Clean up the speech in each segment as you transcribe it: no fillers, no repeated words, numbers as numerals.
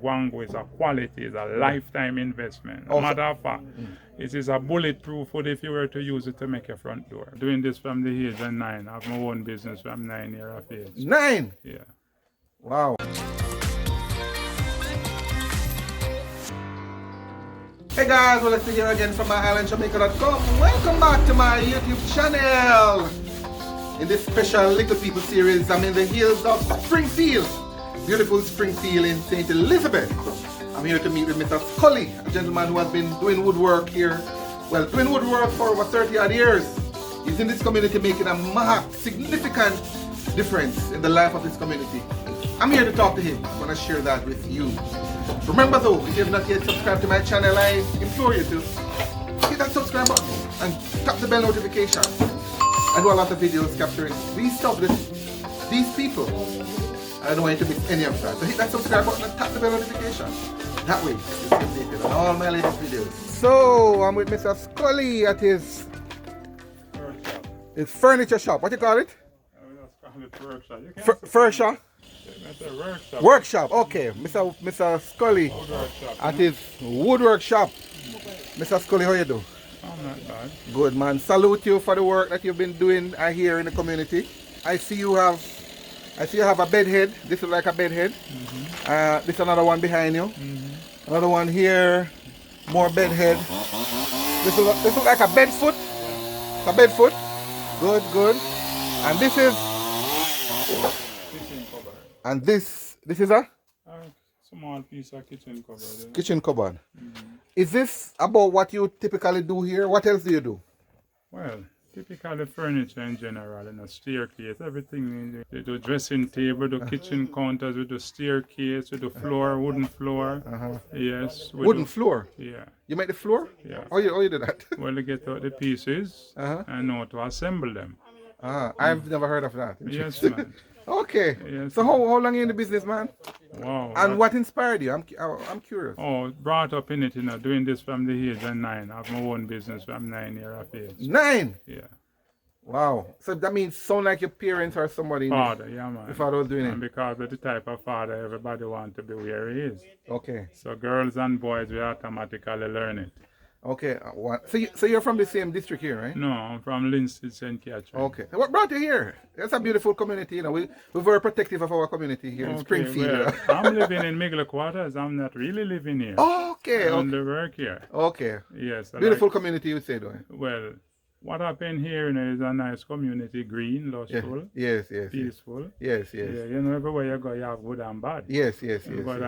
Wango is a quality, it's a lifetime investment. No matter of fact, it is a bulletproof wood if you were to use it to make your front door. Doing this from the age of 9. I have my own business from 9 years of age. 9? Yeah. Wow. Hey guys, well, let's see here again from My-Island-Jamaica.com. Welcome back to my YouTube channel. In this special Little People series, I'm in the hills of Springfield. Beautiful Springfield in St. Elizabeth. I'm here to meet with Mr. Scully, a gentleman who has been doing woodwork here. Well, doing woodwork for over 30 odd years. He's in this community making a marked, significant difference in the life of this community. I'm here to talk to him. I want to share that with you. Remember though, if you have not yet subscribed to my channel, I implore you to hit that subscribe button and tap the bell notification. I do a lot of videos capturing these stuff with these people. I don't want you to miss any of that. So hit that subscribe button and tap the bell notification. That way, you'll be updated on all my latest videos. So, I'm with Mr. Scully at his furniture shop. What do you call it? Furniture? Workshop. Okay. Mr. Scully at his woodwork shop. Mr. Scully, how you do? I'm not bad. Good, man. Salute you for the work that you've been doing here in the community. I see you have a bed head. This is like a bed head. This is another one behind you. Another one here. More bed head. This is like a bed foot. It's a bed foot. Good, good. And this is. Kitchen cupboard. And this is a small piece of kitchen cupboard. Kitchen cupboard. Is this about what you typically do here? What else do you do? Well, typically furniture in general, staircase, everything. We do dressing table, the kitchen counters, we do staircase, we do floor, wooden floor. Yes. Wooden floor? Yeah. You make the floor? Yeah. How you do that? Well, you get out the pieces and know to assemble them. I've never heard of that. Yes, man. Okay. Yes, so how long are you in the business, man? Wow. And what inspired you? I'm curious. Oh, brought up in it, doing this from the age of 9. I have my own business from 9 years of age. 9? Yeah. Wow. So that means sound like your parents or somebody. Father, yeah, man. Your father was doing it. And because of the type of father everybody wants to be where he is. Okay. So girls and boys will automatically learn it. Okay. So you're from the same district here, right? No, I'm from Linstead, St. Catherine. Okay. What brought you here? It's a beautiful community, We're very protective of our community here in Springfield. Well, I'm living in Middle Quarters. I'm not really living here. Okay. I'm the work here. Okay. Yes. Beautiful community, you say, though. Well, what happened here is a nice community, green, lustful, yes, peaceful. Yes. Yeah, everywhere you go, you have good and bad. Yes. But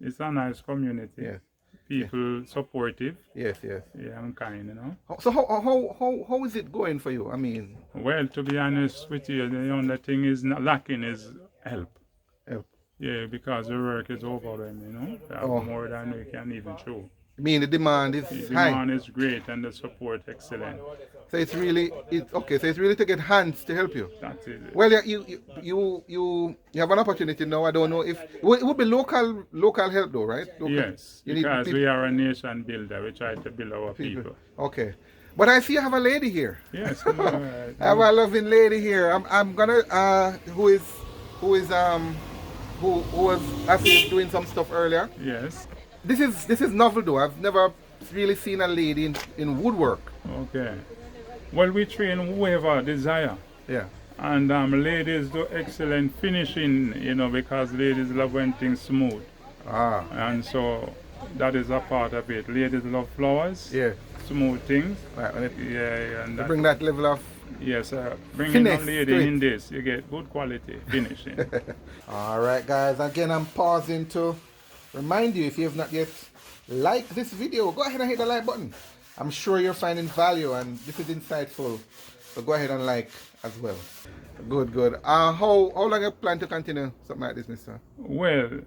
it's a nice community. Yes. People supportive. Yes. Yeah, and kind, So how is it going for you? I mean. Well, to be honest with you, the only thing is not lacking is help. Help. Yeah, because the work is overwhelming, We have more than we can even show. I mean, the demand is high. The demand is great and the support excellent. So it's really to get hands to help you. That's it. Well, you have an opportunity now. I don't know if it would be local help though, right? Local. Yes, because we are a nation builder. We try to build our people. Okay, but I see you have a lady here. Yes, I have a loving lady here. I'm gonna who was actually doing some stuff earlier. Yes. This is novel though. I've never really seen a lady in woodwork. Okay. Well, we train whoever desire. Yeah. And ladies do excellent finishing, because ladies love when things smooth. And so that is a part of it. Ladies love flowers. Yeah. Smooth things. Right. And to bring that level of. Yes, bringing a lady in this, you get good quality finishing. All right, guys. Again, I'm pausing to remind you, if you have not yet liked this video, go ahead and hit the like button. I'm sure you're finding value and this is insightful. So go ahead and like as well. Good. How long you plan to continue something like this, mister? Well,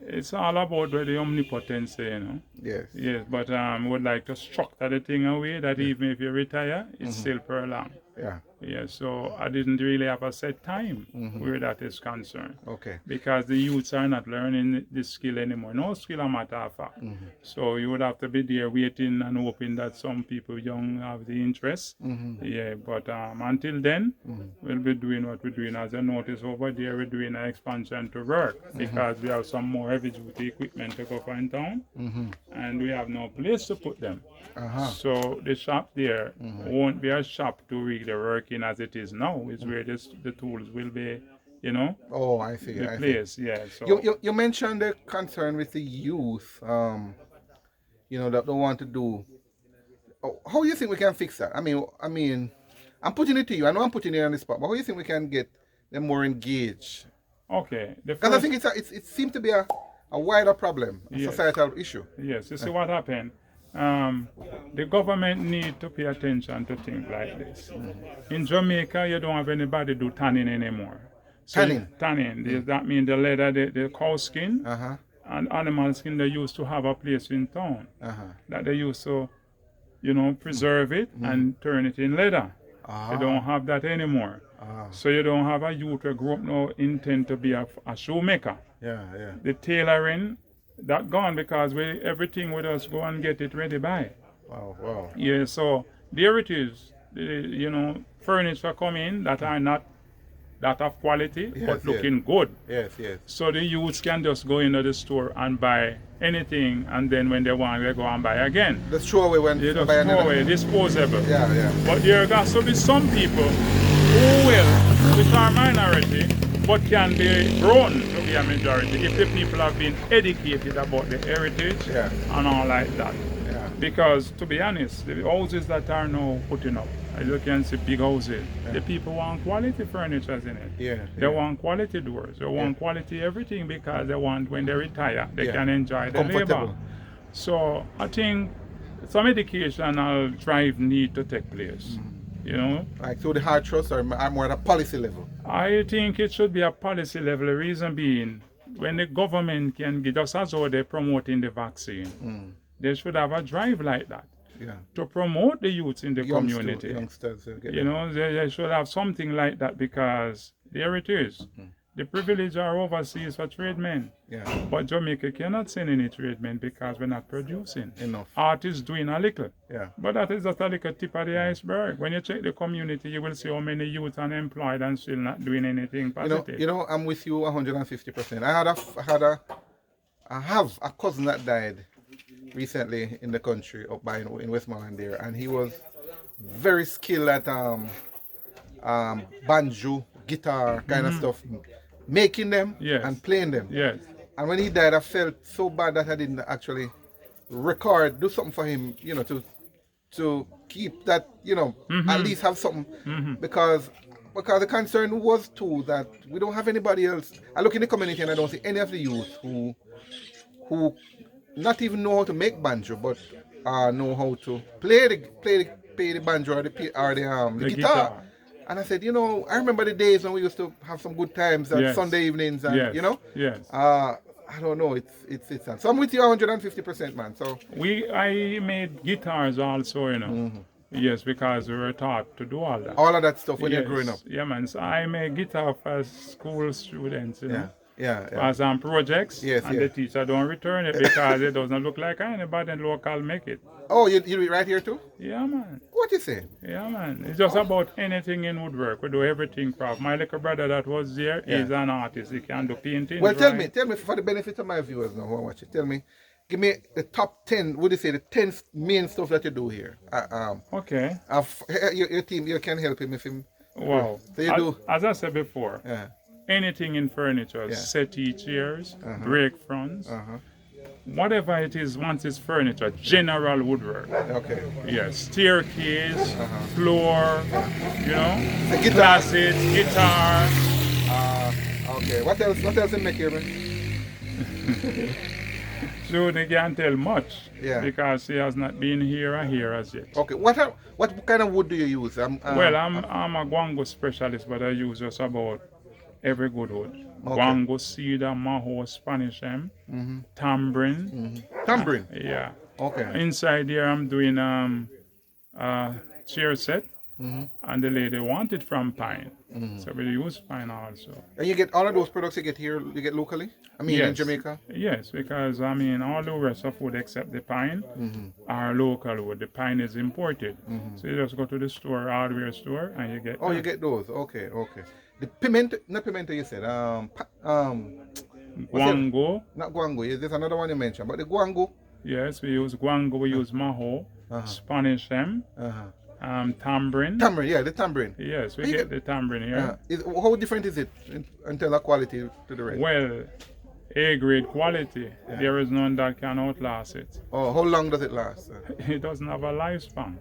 it's all about the omnipotence, Yes. Yes, but would like to structure the thing away that even if you retire, it's still prolonged. Yeah. Yeah, so I didn't really have a set time where that is concerned. Okay. Because the youths are not learning this skill anymore. No skill, a matter of fact. So you would have to be there waiting and hoping that some people young have the interest. Yeah, but until then, we'll be doing what we're doing. As I notice over there, we're doing an expansion to work because we have some more heavy duty equipment to go find town, and we have no place to put them. So the shop there won't be a shop to really working as it is now. It's where the tools will be, you know. Oh, I see. The I place, see. yeah. So You mentioned the concern with the youth, that don't want to do. Oh, how do you think we can fix that? I mean, I'm putting it to you. I know I'm putting it on the spot, but how do you think we can get them more engaged? okay, Because I think it seems to be a wider problem, a Yes. societal issue. yes. You see what happened. The government need to pay attention to things like this. In Jamaica, you don't have anybody do tanning anymore. So Tanning? Tanning. That means the leather, the cow skin, Uh-huh. and animal skin. They used to have a place in town that they used to, preserve it and turn it in leather. You don't have that anymore. So you don't have a youth who grew up now intent to be a shoemaker. Yeah, yeah. The tailoring, that gone because everything we just go and get it ready by. Wow, wow. Yeah, so there it is. Furniture come in that are not that of quality, Yes, but looking good. Yes, yes. So the youths can just go into the store and buy anything, and then when they want, they go and buy again. Let's throw away when They just buy throw another. away, disposable. Yeah, yeah. But there got to be some people who will, which are minority, but can be grown to be a majority if the people have been educated about the heritage Yeah. and all like that. Yeah. Because to be honest, the houses that are now putting up, as you can see, big houses, the people want quality furniture in it. Yeah, They yeah. want quality doors. They want quality everything because they want when they retire, they Yeah. can enjoy the Comfortable. labor. So I think some educational drive need to take place. Like through the hard trust or more at a policy level. I think it should be a policy level. The reason being, when the government can get, just as how they're promoting the vaccine, they should have a drive like that Yeah. to promote the youth in the community. Youngsters. Get They should have something like that because there it is. The privilege are overseas for tradesmen. Yeah. But Jamaica cannot send any tradesmen because we're not producing. Enough. Art is doing a little. Yeah. But that is just a little tip of the iceberg. When you check the community, you will see how many youth are unemployed and still not doing anything positive. I'm with you 150%. I have a cousin that died recently in the country up by in Westmoreland there, and he was very skilled at banjo, guitar kind of stuff, making them Yes. and playing them. Yes. And when he died, I felt so bad that I didn't actually do something for him, to keep that, at least have something, because the concern was too that we don't have anybody else. I look in the community and I don't see any of the youth who not even know how to make banjo, but know how to play the banjo or the guitar. And I said, I remember the days when we used to have some good times on Yes. Sunday evenings, and Yes. Yes. I don't know. It's sad. So I'm with you 150%, man. So I made guitars also, Yes, because we were taught to do all that. all of that stuff when you're Yes. growing up. Yeah, man. So I made guitar for school students, Yeah. as projects, Yes, and yeah. the teacher don't return it because it doesn't look like anybody in local make it. Oh, you do it right here too? Yeah, man. What you say? Yeah, man. It's just about anything in woodwork. We do everything craft. My little brother that was there is an artist. He can do painting. Well, tell me for the benefit of my viewers now who are watching. Tell me, give me the top 10. What do you say? The 10 main stuff that you do here. Okay. Your team, you can help him if him. Wow. So you do. As I said before, Yeah. anything in furniture, Yeah. settee chairs, brake fronts, whatever it is, once it's furniture, general woodwork. Okay. Yes, staircase, floor, The guitar. closets, guitar. Okay. What else you make here, man? So they can't tell much because he has not been here as yet. Okay. What kind of wood do you use? Well, I'm a guango specialist, but I use just about every good wood. Guango, cedar, Mahoe, Spanish hem, tamarind. Tamarind. Yeah. Okay. Inside here, I'm doing chair set, and the lady wanted from pine. So we use pine also. And you get all of those products you get here, you get locally? I mean, in Jamaica? Yes, because I mean, all the rest of wood except the pine are local wood. The pine is imported. So you just go to the store, hardware store, and you get. Oh, you get those. Okay. The pimento, not pimento, you said. Guango. Not guango. Yeah, there's another one you mentioned, but the guango. Yes, we use guango. We use Mahoe, Spanish hem, tamarind. Tamarind, yeah, the tamarind. Yes, we get the tamarind here. How different is it in terms of quality to the rest? Well, A-grade quality. There is none that can outlast it. Oh, how long does it last? It doesn't have a lifespan.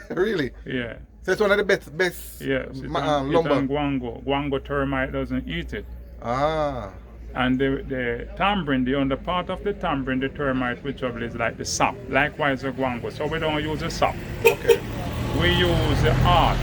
Really? Yeah. So it's one of the best Yes, it's lumber. on guango. Guango termite doesn't eat it. Ah. And the tamarind, the under part of the tamarind, the termite which is like the sap. Likewise the guango. So we don't use the sap. Okay. We use the art.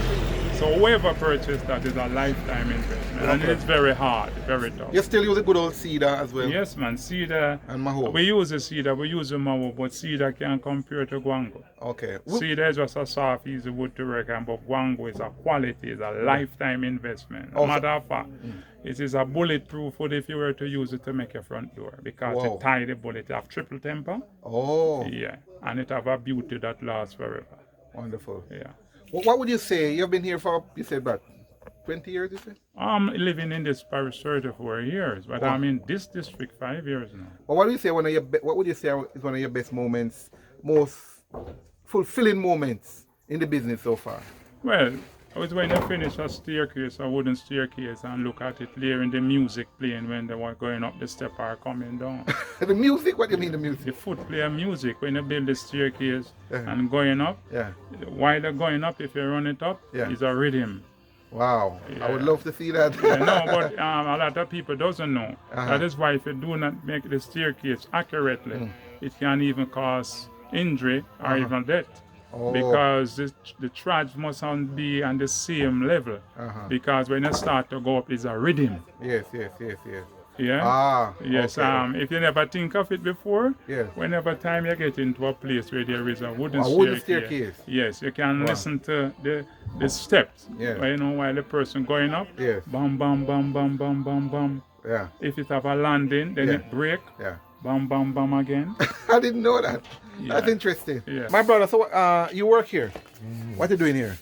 So whoever purchased that is a lifetime investment. And it's very hard, very tough. You still use the good old cedar as well? Yes, man. Cedar. And Mahoe? We use the cedar, we use the Mahoe, but cedar can't compare to guango. Okay. Cedar is just a soft, easy wood to work on, but guango is a quality, it's a lifetime investment. As a matter of fact, it is a bulletproof wood if you were to use it to make your front door, because it tie the bullet. It have triple temper. Oh. Yeah, and it have a beauty that lasts forever. Wonderful. Yeah. What would you say? You've been here for, you said, about 20 years, you said? I'm living in this parish 34 years, but I'm in this district 5 years now. Well, what do you say what would you say is one of your best moments, most fulfilling moments in the business so far? Well, it was when I finish a staircase, a wooden staircase, and look at it, hearing the music playing when they were going up the step or coming down. The music? What do you mean the music? The foot player music, when you build the staircase and going up, while they're going up, if you run it up, it's a rhythm. Wow, I would love to see that. No, but a lot of people doesn't know. That is why if you do not make the staircase accurately, it can even cause injury or even death. Because the trudge must be on the same level. Because when you start to go up, it's a rhythm. Yes. Yeah. Yes. Okay. If you never think of it before, whenever time you get into a place where there is a wooden staircase, yes, you can listen to the steps. Yeah. You know, while the person going up, bam, bam, bam, bam, bam, bam, bam. Yeah. If it have a landing, then it break. Yeah. Bam, bam, bam again. I didn't know that. That's interesting. My brother, so you work here. What are you doing here?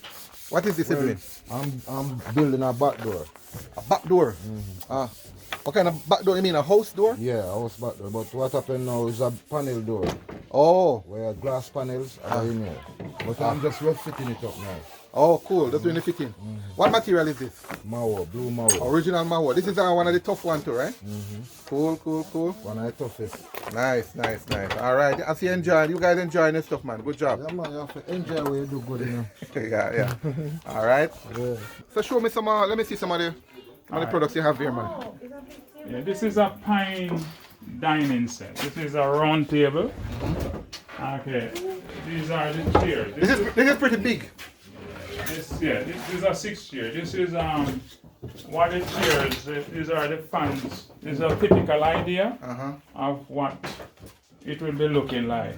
What is this you're doing? I'm building a back door. A back door? What kind of back door? You mean a house door? Yeah, a house back door. But what happened now is a panel door. Oh. Where glass panels are in here. But I'm just fitting it up now. Oh, cool. Just doing the fitting. What material is this? Mahoe, blue Mahoe. Original Mahoe. This is one of the tough ones too, right? Cool. One of the toughest. Nice. All right. I see you enjoying. You guys enjoying this stuff, man. Good job. Yeah, man. You have to enjoy what you do good, you know. yeah. All right. Yeah. So show me some, let me see some of the products you have here, man. Yeah, this is a pine dining set. This is a round table. Okay. These are the chairs. This is pretty big. This is a 6 chair. This is what the chairs. These are the fans. This is a typical idea of what it will be looking like.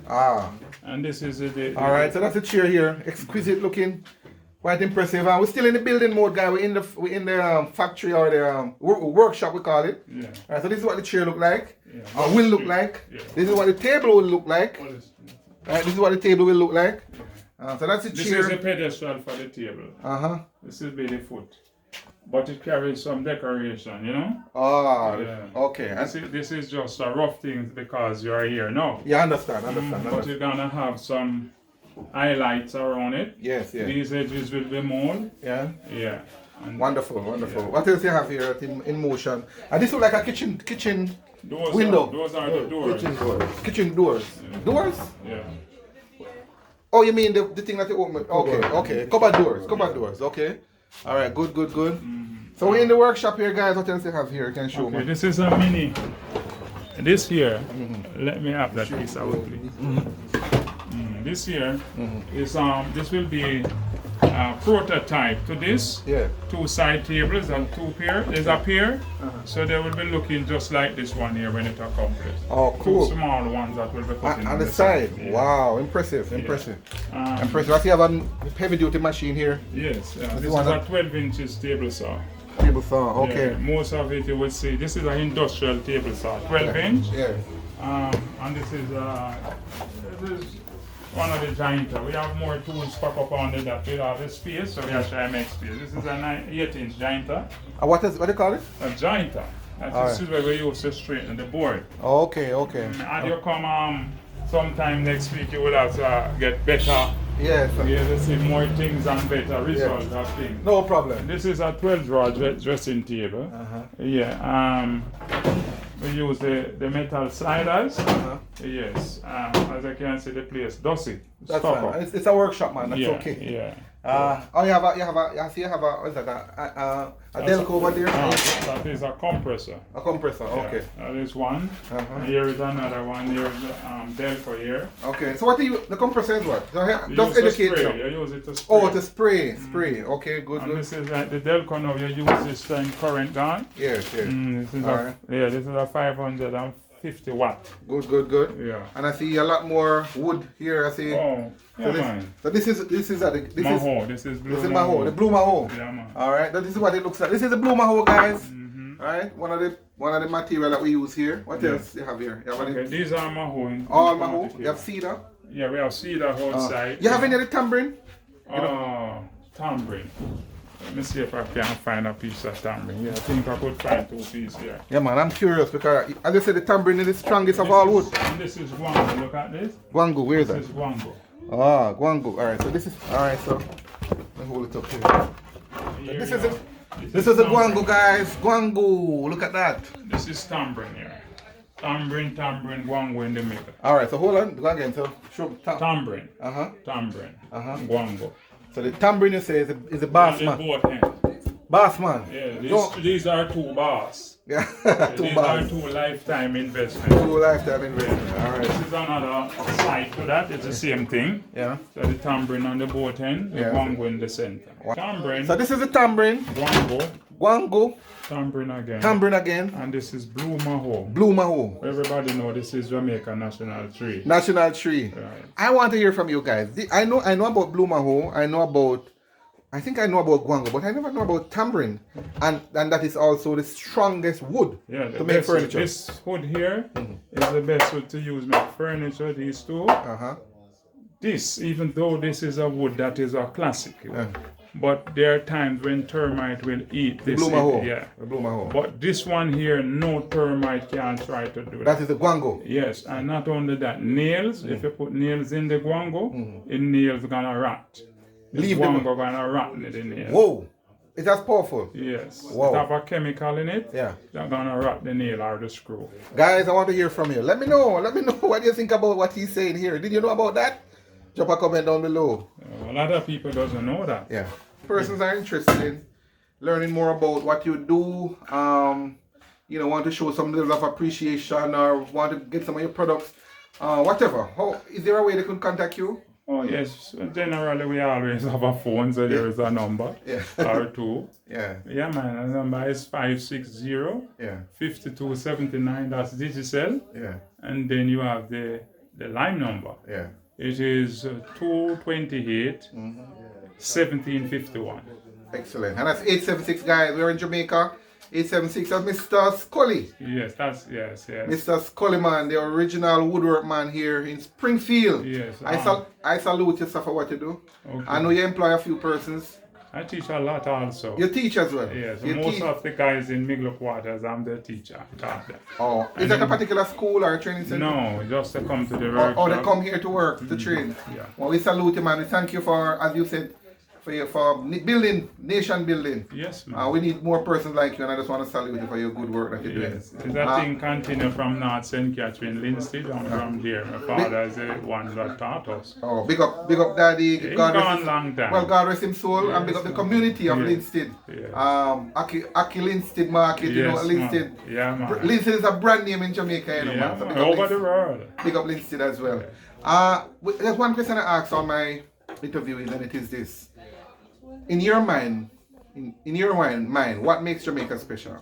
And this is the all right. So that's the chair here. Exquisite looking. Quite impressive. We're still in the building mode, guy. We're in the factory or the workshop, we call it. Yeah. All right, so this is what the chair look like, or will look like. Yeah. This is what the table will look like. Right, this is what the table will look like. So that's the chair. This is a pedestal for the table. This will be the foot. But it carries some decoration, you know? Okay. This is just a rough thing because you're here now. Yeah, understand. But you're gonna have some highlights around it. Yes. These edges will be mold. Yeah. And wonderful. What else you have here in motion? And this look like a kitchen window. Those are the doors. Kitchen doors. Yeah. Doors? Yeah. Oh, you mean the thing that you open? Okay. Cupboard doors. Okay. All right. Good. So we're in the workshop here, guys. What else you have here? Can you show me? This is a mini. This here. Let me have that piece out, please. This here is this will be prototype to this. Yeah. 2 side tables and 2 pair. There's a pair, so they will be looking just like this one here when it accomplished. Oh, cool. 2 small ones that will be put in On the side. Yeah. Wow, impressive, impressive. Um, Impressive. I see you have a heavy duty machine here. Yes, this is one a that- 12 inches table saw. Table saw, okay. Yeah, most of it you would see. This is an industrial table saw, 12 inch. Yeah. And this is one of the gianta. We have more tools packed up under that. We have a space, so we are trying to make space. This is an 8-inch gianta. What do you call it? A gianta. This is where we use to straighten the board. Okay, okay. And you come sometime next week, you will have to get better. Yes. You will see more things and better results of things. No problem. This is a 12-drawer dressing table. Yeah. We use the metal sliders. Yes. As I can see, the place does it. That's Stop fine. up. It's a workshop, man. That's Yeah, okay. Yeah. I see you have a Delco over there? That is a compressor. A compressor, okay. Yeah, that is one. Here is another one. Here is Delco here. Okay, so what do you, the compressor is what? So You just use to educate spray. me. You use it to spray. Oh, to spray. Okay, good, And good. this is like the Delco now. You use this time current gun. Yes, yes. This is Alright. this is a 550 watt. Good. Yeah. And I see a lot more wood here. I see. Oh, yeah, man. So this is Mahoe. This is blue. This is Mahoe, the blue Mahoe. Yeah, man. All right, this is what it looks like. This is the blue Mahoe, guys. All right, one of the material that we use here. What else you have here? You have any? Okay, these are Mahoe. All Mahoe. You have cedar. Yeah, we have cedar outside. You have any of the tamarind? Tamarind. Let me see if I can find a piece of tamarind. Yeah, I think I could find 2 pieces here. Yeah, man, I'm curious because, as I said, the tamarind is the strongest of all wood. And this is guango. Look at this. Guango, where is This that? is guango. Ah, guango. All right, so this is, all right, so let me hold it up here. Here This you is have- it. This is a tamarind. guango, guys. Guango. Look at that. This is tamarind here. Tamarind, guango in the middle. All right, so hold on. Go again. So show Tamarind, tamarind. guango. So the tamarind, you say, is a boss And man. the both ends. Boss man. Yeah, these are 2 bars. Yeah, two These boss. are 2 lifetime investments. 2 lifetime investment. All This right. is another side to that. It's the same thing. Yeah. So the tamarind on the both end, the Yeah. guango in the center. Tamarind, So this is the tamarind. guango, Guango. tamarind again. Tamarind again. And this is blue Mahoe. Blue Mahoe. Everybody know this is Jamaica national tree. National tree. Right. I want to hear from you guys. I know about Blue Mahoe. I think I know about guango, but I never know about tamarind. And that is also the strongest wood Yeah, to make furniture. This wood here is the best wood to use make furniture. These 2. This, even though this is a wood that is a classic, but there are times when termite will eat this. Blue Mahoe. Yeah. The Blue Mahoe. But this one here, no termite can try to do that. That is the guango. Yes, and not only that, nails, if you put nails in the guango, the nails gonna rot. Leave the them. guango gonna rot in the nail. Whoa. It's as powerful. Yes. Wow. It have a chemical in it. Yeah. They're gonna rot the nail or the screw. Guys, I want to hear from you. Let me know what you think about what he's saying here. Did you know about that? Drop a comment down below. A lot of people doesn't know that. Yeah. Persons are interested in learning more about what you do. Want to show some level of appreciation or want to get some of your products. Whatever. Is there a way they can contact you? Oh yes, generally we always have a phone, so there is a number or 2. Yeah. Yeah, man. The number is 560-5279. That's Digicel. Yeah. And then you have the line number. Yeah. It is 228-1751. Excellent. And that's 876, guys. We're in Jamaica. 876. That's Mr. Scully. Yes, yes. Mr. Scully, man, the original woodwork man here in Springfield. Yes. I salute you, sir, for what you do. Okay. I know you employ a few persons. I teach a lot also. You teach as well? Yes, You most teach- of the guys in Middle Quarters, I'm the teacher. Taught them. Oh, is that a particular school or a training center? No, just to come to the workshop. Oh, they come here to work, to train. Yeah. Well, we salute you, man. We thank you for, as you said, for building, nation building. Yes, man. We need more persons like you, and I just want to salute you for your good work that you're doing. Yes, that thing continue from North St. Catherine, Linstead, and from there. My father is the one that taught us. Oh, big up Daddy. He God gone rest his- long time. Well, God rest his soul, and big up the community of Yes. Linstead. Yes. Aki Linstead Market, you know, Yes, Linstead. man. Yeah, man. Linstead is a brand name in Jamaica, you know, Yeah, man. So man. big up Over the Linstead. world. Big up Linstead as well. There's one question I asked on my interviewees, and it is this. in your mind, in your mind, what makes Jamaica special?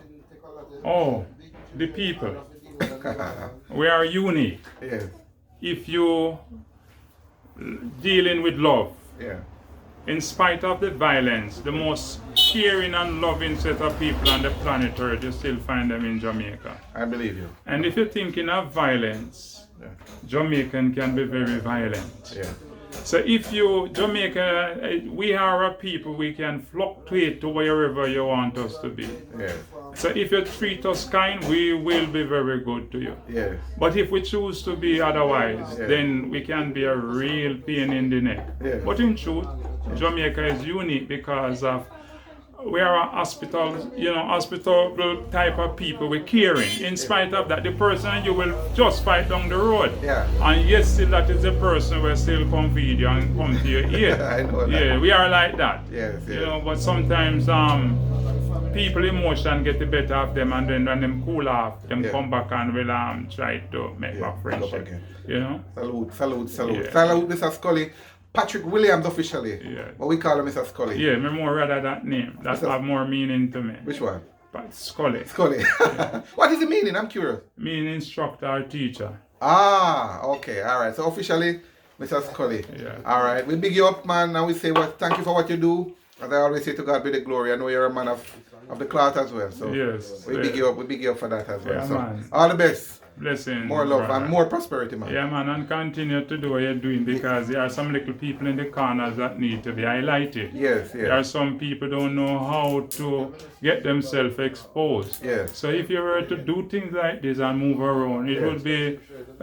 Oh, the people. We are unique. Yes. If you dealing with love, Yeah. in spite of the violence, the most caring and loving set of people on the planet Earth, you still find them in Jamaica. I believe you. And if you're thinking of violence, Yeah. Jamaican can be very violent. Yeah. So if you, Jamaica, we are a people, we can fluctuate to wherever you want us to be. Yeah. So if you treat us kind, we will be very good to you. Yeah. But if we choose to be otherwise, Yeah. then we can be a real pain in the neck. Yeah. But in truth, Jamaica is unique because of we are a hospital type of people. We're caring. In spite of that, the person you will just fight down the road. Yeah. And yet still that is the person who will still come feed you and come to your ear. I know that. Yeah, we are like that. Yes, yes. You know, but sometimes people emotion get the better of them, and then when them cool off, them Yeah. come back and will try to make Yeah, a friendship. again. You know? Salute. Yeah. Salute, Mr. Scully. Patrick Williams officially. Yeah. But we call him Mr. Scully. Yeah, me more rather that name. That Mr. have more meaning to me. Which one? But Scully. Scully. What is the meaning? I'm curious. Meaning instructor or teacher. Ah, okay. All right. So officially, Mr. Scully. Yeah. All right. We big you up, man, and we say thank you for what you do. As I always say, to God be the glory. I know you're a man of the cloth as well. So Yes. we big you up. We big you up for that as well. Yeah, So man. all the best. Blessing. More love brother. and more prosperity, man. Yeah, man, and continue to do what you're doing because there are some little people in the corners that need to be highlighted. Yes, There are yes. some people don't know how to get themselves exposed. Yes. So if you were to do things like this and move around, it Yes. would be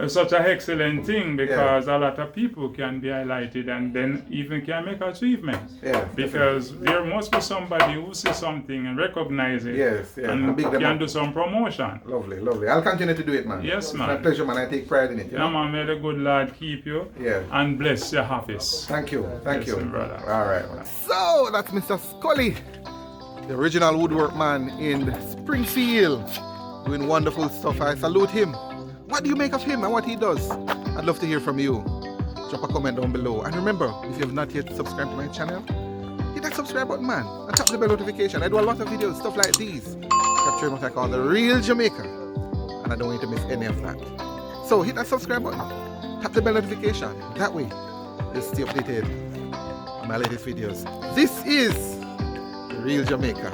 such an excellent thing because a lot of people can be highlighted and then even can make achievements. Yes, Because there must be somebody who sees something and recognize it Yes, yes. And and big them can up. do some promotion. Lovely, lovely. I'll continue to do it, man. Yes, man. It's my pleasure, man. I take pride in it. You Yeah, know? man, may the good Lord keep you Yeah. and bless your office. Thank you. Thank Yes, you. brother. All right, man. So that's Mr. Scully, the original woodwork man in Springfield, doing wonderful stuff. I salute him. What do you make of him and what he does? I'd love to hear from you. Drop a comment down below. And remember, if you have not yet subscribed to my channel, hit that subscribe button, man, and tap the bell notification. I do a lot of videos, stuff like these, capturing what I call the real Jamaica, and I don't want you to miss any of that. So hit that subscribe button, tap the bell notification. That way, you'll stay updated on my latest videos. This is the real Jamaica.